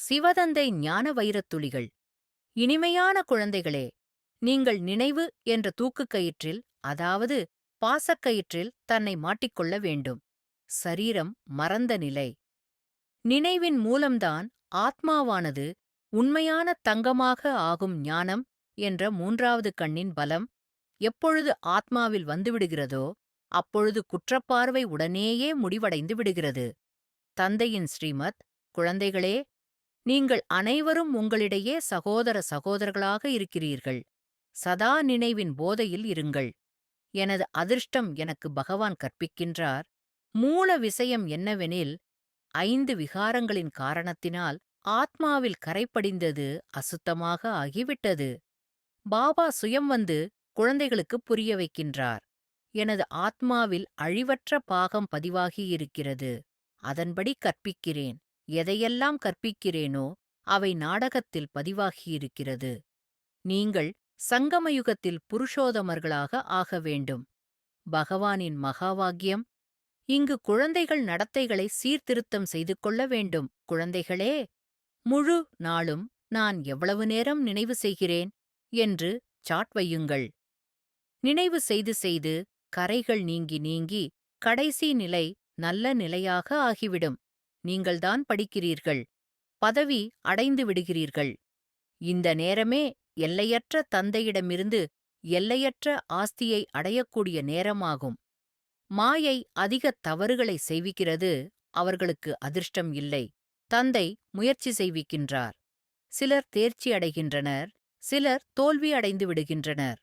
சிவதந்தை ஞான வைரத்துளிகள். இனிமையான குழந்தைகளே, நீங்கள் நினைவு என்ற தூக்குக் கயிற்றில், அதாவது பாசக்கயிற்றில் தன்னை மாட்டிக்கொள்ள வேண்டும். சரீரம் மறந்த நிலை. நினைவின் மூலம்தான் ஆத்மாவானது உண்மையான தங்கமாக ஆகும். ஞானம் என்ற மூன்றாவது கண்ணின் பலம் எப்பொழுது ஆத்மாவில் வந்துவிடுகிறதோ அப்பொழுது குற்றப்பார்வை உடனேயே முடிவடைந்து விடுகிறது. தந்தையின் ஸ்ரீமத். குழந்தைகளே, நீங்கள் அனைவரும் உங்களிடையே சகோதர சகோதரர்களாக இருக்கிறீர்கள். சதா நினைவின் போதையில் இருங்கள். எனது அதிர்ஷ்டம் எனக்கு பகவான் கற்பிக்கின்றார். மூல விஷயம் என்னவெனில், 5 விகாரங்களின் காரணத்தினால் ஆத்மாவில் கரைபடிந்தது அசுத்தமாக ஆகிவிட்டது. பாபா சுயம் வந்து குழந்தைகளுக்கு புரிய வைக்கின்றார். எனது ஆத்மாவில் அழிவற்ற பாகம் பதிவாகியிருக்கிறது. அதன்படி கற்பிக்கிறேன். எதையெல்லாம் கற்பிக்கிறேனோ அவை நாடகத்தில் பதிவாகியிருக்கிறது. நீங்கள் சங்கமயுகத்தில் புருஷோத்தமர்களாக ஆக வேண்டும். பகவானின் மகாவாக்கியம். இங்கு குழந்தைகள் நடத்தைகளை சீர்திருத்தம் செய்து கொள்ள வேண்டும். குழந்தைகளே, முழு நாளும் நான் எவ்வளவு நேரம் நினைவு செய்கிறேன் என்று சாட் வையுங்கள். நினைவு செய்து செய்து கரைகள் நீங்கி நீங்கி கடைசி நிலை நல்ல நிலையாக ஆகிவிடும். நீங்கள்தான் படிக்கிறீர்கள். பதவி அடைந்து விடுகிறீர்கள். இந்த நேரமே எல்லையற்ற தந்தையிடமிருந்து எல்லையற்ற ஆஸ்தியை அடையக்கூடிய நேரமாகும். மாயை அதிக தவறுகளை செய்விக்கிறது. அவர்களுக்கு அதிர்ஷ்டம் இல்லை. தந்தை முயற்சி செய்விக்கின்றார். சிலர் தேர்ச்சி அடைகின்றனர், சிலர் தோல்வி அடைந்து விடுகின்றனர்.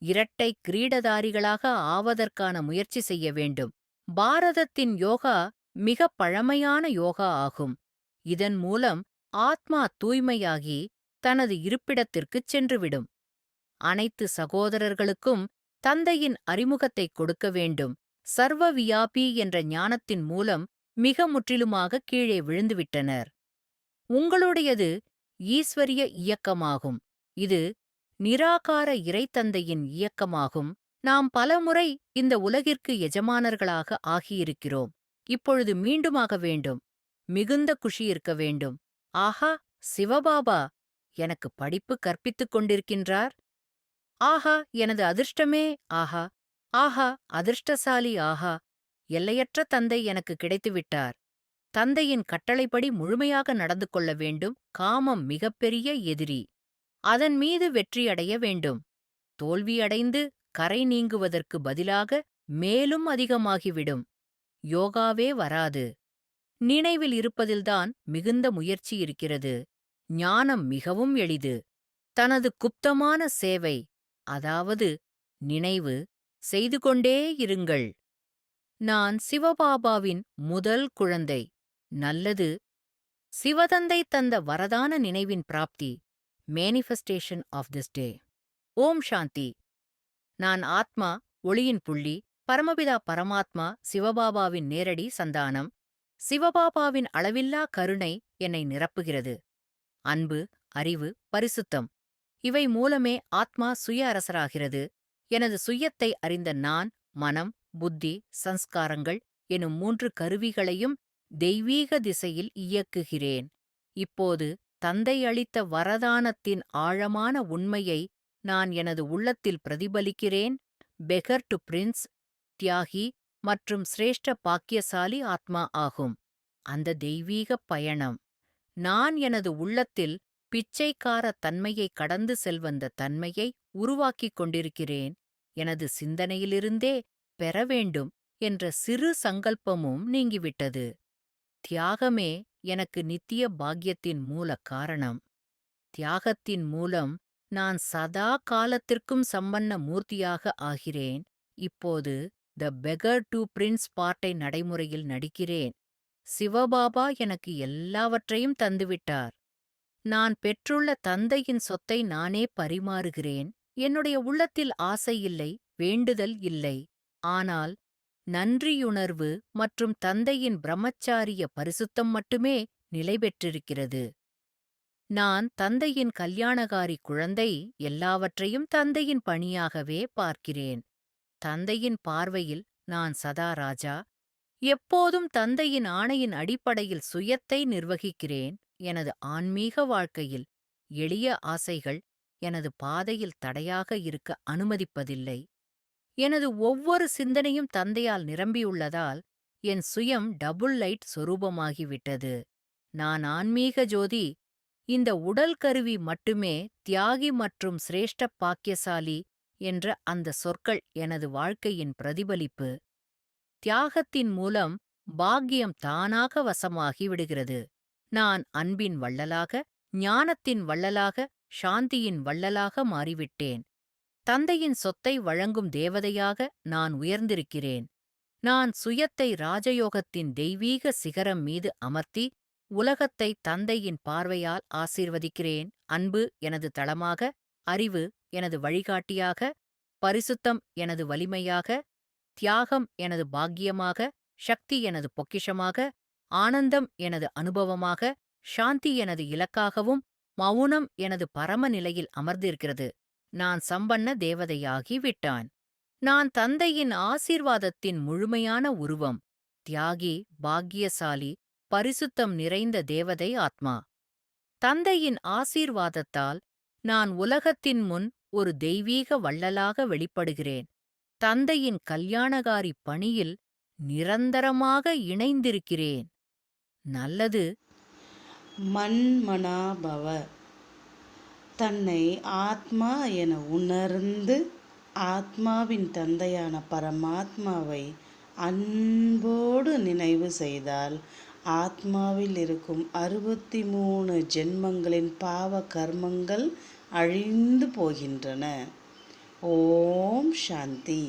இரட்டை கிரீடதாரிகளாக ஆவதற்கான முயற்சி செய்ய வேண்டும். பாரதத்தின் யோகா மிக பழமையான யோகா ஆகும். இதன் மூலம் ஆத்மா தூய்மையாகி தனது இருப்பிடத்திற்குச் சென்றுவிடும். அனைத்து சகோதரர்களுக்கும் தந்தையின் அறிமுகத்தை கொடுக்க வேண்டும். சர்வவியாபி என்ற ஞானத்தின் மூலம் மிக முற்றிலுமாக கீழே விழுந்துவிட்டனர். உங்களுடையது ஈஸ்வரிய இயக்கமாகும். இது நிராகார இறைத்தந்தையின் இயக்கமாகும். நாம் பலமுறை இந்த உலகிற்கு எஜமானர்களாக ஆகியிருக்கிறோம். இப்பொழுது மீண்டுமாக வேண்டும். மிகுந்த குஷி இருக்க வேண்டும். ஆஹா, சிவபாபா எனக்கு படிப்பு கற்பித்துக் கொண்டிருக்கின்றார். ஆஹா, எனது அதிர்ஷ்டமே. ஆஹா, ஆஹா, அதிர்ஷ்டசாலி. ஆஹா, எல்லையற்ற தந்தை எனக்கு கிடைத்துவிட்டார். தந்தையின் கட்டளைப்படி முழுமையாக நடந்து கொள்ள வேண்டும். காமம் மிகப்பெரிய எதிரி. அதன் மீது வெற்றியடைய வேண்டும். தோல்வியடைந்து கரை நீங்குவதற்கு பதிலாக மேலும் அதிகமாகிவிடும். யோகாவே வராது. நினைவில் இருப்பதில்தான் மிகுந்த முயற்சி இருக்கிறது. ஞானம் மிகவும் எளிது. தனது குப்தமான சேவை, அதாவது நினைவு செய்து கொண்டே இருங்கள். நான் சிவபாபாவின் முதல் குழந்தை. நல்லது. சிவதந்தை தந்த வரதான நினைவின் பிராப்தி. Manifestation of this day. Om Shanti. நான் ஆத்மா, ஒளியின் புள்ளி, பரமபிதா பரமாத்மா சிவபாபாவின் நேரடி சந்தானம். சிவபாபாவின் அளவில்லா கருணை என்னை நிரப்புகிறது. அன்பு, அறிவு, பரிசுத்தம் இவை மூலமே ஆத்மா சுய அரசராகிறது. எனது சுயத்தை அறிந்த நான் மனம், புத்தி, சம்ஸ்காரங்கள் எனும் 3 கருவிகளையும் தெய்வீக திசையில் இயக்குகிறேன். இப்போது தந்தை அளித்த வரதானத்தின் ஆழமான உண்மையை நான் எனது உள்ளத்தில் பிரதிபலிக்கிறேன். பெகர் டு பிரின்ஸ், தியாகி மற்றும் சிரேஷ்ட பாக்கியசாலி ஆத்மா ஆகும். அந்த தெய்வீகப் பயணம். நான் எனது உள்ளத்தில் பிச்சைக்கார தன்மையை கடந்து செல்வந்த தன்மையை உருவாக்கிக் கொண்டிருக்கிறேன். எனது சிந்தனையிலிருந்தே பெற வேண்டும் என்ற சிறு சங்கல்பமும் நீங்கிவிட்டது. தியாகமே எனக்கு நித்திய பாக்கியத்தின் மூல காரணம். தியாகத்தின் மூலம் நான் சதா காலத்திற்கும் சம்பன்ன மூர்த்தியாக ஆகிறேன். இப்போது த பெகர் டு பிரின்ஸ் பார்ட்டை நடைமுறையில் நடிக்கிறேன். சிவபாபா எனக்கு எல்லாவற்றையும் தந்துவிட்டார். நான் பெற்றுள்ள தந்தையின் சொத்தை நானே பரிமாறுகிறேன். என்னுடைய உள்ளத்தில் ஆசை இல்லை, வேண்டுதல் இல்லை. ஆனால் நன்றியுணர்வு மற்றும் தந்தையின் பிரம்மச்சாரிய பரிசுத்தம் மட்டுமே நிலை பெற்றிருக்கிறது. நான் தந்தையின் கல்யாணகாரி குழந்தை. எல்லாவற்றையும் தந்தையின் பணியாகவே பார்க்கிறேன். தந்தையின் பார்வையில் நான் சதா ராஜா. எப்போதும் தந்தையின் ஆணையின் அடிப்படையில் சுயத்தை நிர்வகிக்கிறேன். எனது ஆன்மீக வாழ்க்கையில் எளிய ஆசைகள் எனது பாதையில் தடையாக இருக்க அனுமதிப்பதில்லை. எனது ஒவ்வொரு சிந்தனையும் தந்தையால் நிரம்பியுள்ளதால் என் சுயம் டபுள் லைட் சொரூபமாகிவிட்டது. நான் ஆன்மீக ஜோதி. இந்த உடல் கருவி மட்டுமே தியாகி மற்றும் சிரேஷ்ட பாக்கியசாலி என்ற அந்த சொற்கள் எனது வாழ்க்கையின் பிரதிபலிப்பு. தியாகத்தின் மூலம் பாக்கியம் தானாக வசமாகி விடுகிறது. நான் அன்பின் வள்ளலாக, ஞானத்தின் வள்ளலாக, சாந்தியின் வள்ளலாக மாறிவிட்டேன். தந்தையின் சொத்தை வழங்கும் தேவதையாக நான் உயர்ந்திருக்கிறேன். நான் சுயத்தை ராஜயோகத்தின் தெய்வீக சிகரம் மீது அமர்த்தி உலகத்தை தந்தையின் பார்வையால் ஆசீர்வதிக்கிறேன். அன்பு எனது தளமாக, அறிவு எனது வழிகாட்டியாக, பரிசுத்தம் எனது வலிமையாக, தியாகம் எனது பாக்கியமாக, சக்தி எனது பொக்கிஷமாக, ஆனந்தம் எனது அனுபவமாக, சாந்தி எனது இலக்காகவும், மௌனம் எனது பரம நிலையில் அமர்ந்திருக்கிறது. நான் சம்பன்ன தேவதையாகி விட்டான். நான் தந்தையின் ஆசீர்வாதத்தின் முழுமையான உருவம். தியாகி, பாக்கியசாலி, பரிசுத்தம் நிறைந்த தேவதை ஆத்மா. தந்தையின் ஆசீர்வாதத்தால் நான் உலகத்தின் முன் ஒரு தெய்வீக வள்ளலாக வெளிப்படுகிறேன். தந்தையின் கல்யாணகாரி பணியில் நிரந்தரமாக இணைந்திருக்கிறேன். நல்லது. மன்மனாபவ. தன்னை ஆத்மா என உணர்ந்து ஆத்மாவின் தந்தையான பரமாத்மாவை அன்போடு நினைவு செய்தால் ஆத்மாவில் இருக்கும் 63 ஜென்மங்களின் பாவ கர்மங்கள் அழிந்து போகின்றன. ஓம் சாந்தி.